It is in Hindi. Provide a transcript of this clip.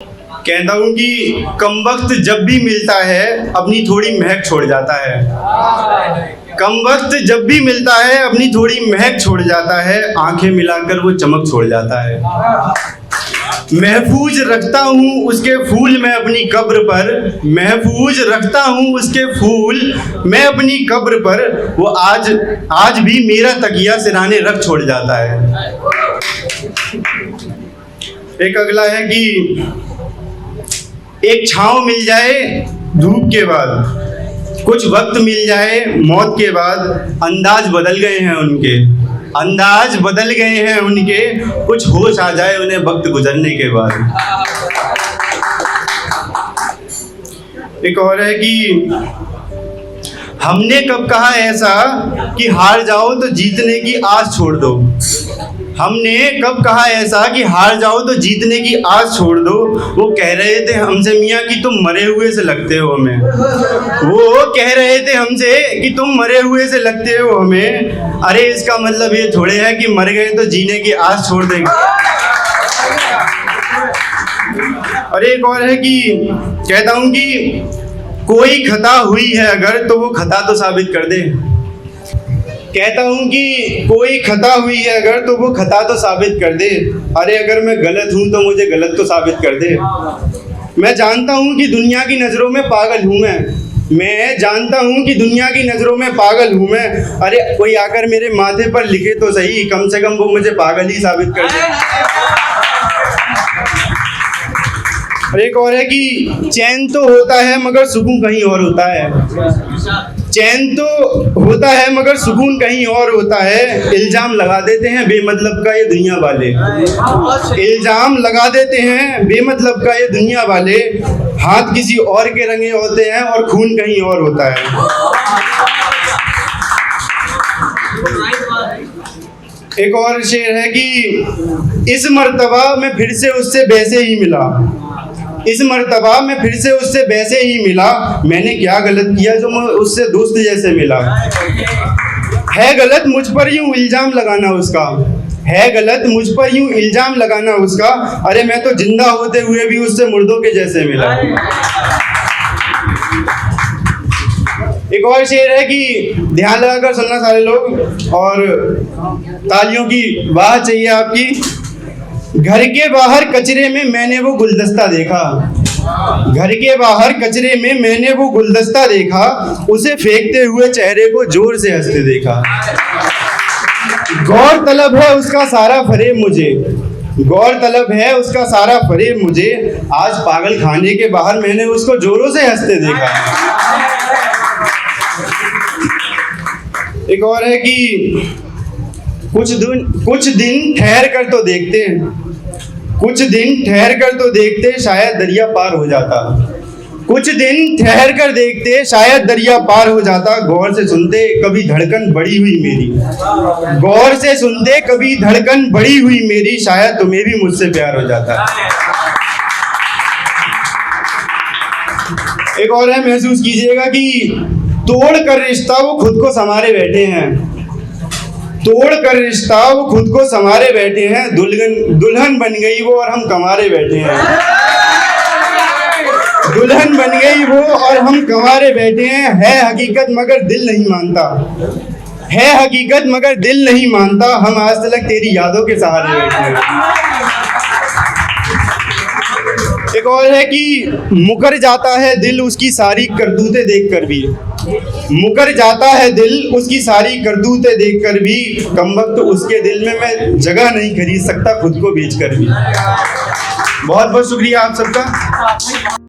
कहता हूँ कि कम वक्त जब भी मिलता है अपनी थोड़ी महक छोड़ जाता है। कम वक्त जब भी मिलता है अपनी थोड़ी महक छोड़ जाता है, आंखें मिलाकर वो चमक छोड़ जाता है। महफूज रखता हूँ उसके फूल मैं अपनी कब्र पर, महफूज रखता हूँ उसके फूल मैं अपनी कब्र पर, वो आज भी मेरा तकिया सिरहाने रख छोड़ जाता है। एक अगला है कि एक छाँव मिल जाए धूप के बाद, कुछ वक्त मिल जाए मौत के बाद, अंदाज बदल गए हैं उनके, अंदाज बदल गए हैं उनके, कुछ होश आ जाए उन्हें वक्त गुजरने के बाद। एक और है कि हमने कब कहा ऐसा कि हार जाओ तो जीतने की आस छोड़ दो। हमने कब कहा ऐसा कि हार जाओ तो जीतने की आस छोड़ दो। वो कह रहे थे हमसे मियाँ कि तुम मरे हुए से लगते हो हमें, वो कह रहे थे हमसे कि तुम मरे हुए से लगते हो हमें। अरे इसका मतलब ये थोड़े है कि मर गए तो जीने की आस छोड़ देंगे। और एक और है कि कहता हूँ कि कोई खता हुई है अगर तो वो खता तो साबित कर दे। कहता हूँ कि कोई खता हुई है अगर तो वो खता तो साबित कर दे। अरे अगर मैं गलत हूँ तो मुझे गलत तो साबित कर दे। मैं जानता हूँ कि दुनिया की नज़रों में पागल हूँ मैं जानता हूँ कि दुनिया की नज़रों में पागल हूँ मैं। अरे कोई आकर मेरे माथे पर लिखे तो सही, कम से कम वो मुझे पागल ही साबित कर दे। और एक और है कि चैन तो होता है मगर सुकून कहीं और होता है। चैन तो होता है मगर सुकून कहीं और होता है। इल्ज़ाम लगा देते हैं बेमतलब का ये दुनिया वाले, इल्ज़ाम लगा देते हैं बेमतलब का ये दुनिया वाले। हाथ किसी और के रंगे होते हैं और खून कहीं और होता है। एक और शेर है कि इस मर्तबा मैं फिर से उससे वैसे ही मिला, इस मर्तबा मैं फिर से उससे वैसे ही मिला। मैंने क्या गलत किया जो मैं उससे दोस्त जैसे मिला। है गलत मुझ पर यूं इल्ज़ाम लगाना उसका, है गलत मुझ पर यूं इल्ज़ाम लगाना उसका। अरे मैं तो जिंदा होते हुए भी उससे मुर्दों के जैसे मिला। एक और शेर है कि ध्यान लगाकर सुनना सारे लोग, और तालियों की वाह चाहिए आपकी। घर के बाहर कचरे में मैंने वो गुलदस्ता देखा, घर के बाहर कचरे में मैंने वो गुलदस्ता देखा। उसे फेंकते हुए चेहरे को जोर से हंसते देखा। गौर तलब है उसका सारा फरेब मुझे, गौर तलब है उसका सारा फरेब मुझे। आज पागल खाने के बाहर मैंने उसको जोरों से हंसते देखा। एक और है कि कुछ दिन ठहर कर तो देखते, कुछ दिन ठहर कर तो देखते शायद दरिया पार हो जाता। कुछ दिन ठहर कर देखते शायद दरिया पार हो जाता। गौर से सुनते कभी धड़कन बढ़ी हुई मेरी, गौर से सुनते कभी धड़कन बढ़ी हुई मेरी। शायद तुम्हें भी मुझसे प्यार हो जाता। एक और है, महसूस कीजिएगा कि तोड़ कर रिश्ता वो खुद को संवारे बैठे हैं, तोड़ कर रिश्ता वो खुद को संवारे बैठे हैं। दुल्हन बन गई वो और हम कंवारे बैठे हैं, दुल्हन बन गई वो और हम कंवारे बैठे हैं। है हकीकत मगर दिल नहीं मानता, है हकीकत मगर दिल नहीं मानता। हम आज तक तेरी यादों के सहारे बैठे हैं। एक और है कि मुकर जाता है दिल उसकी सारी करतूतें देखकर भी, मुकर जाता है दिल उसकी सारी करतूतें देखकर भी। कम वक्त उसके दिल में मैं जगह नहीं खरीद सकता खुद को बेचकर भी। बहुत बहुत शुक्रिया आप सबका।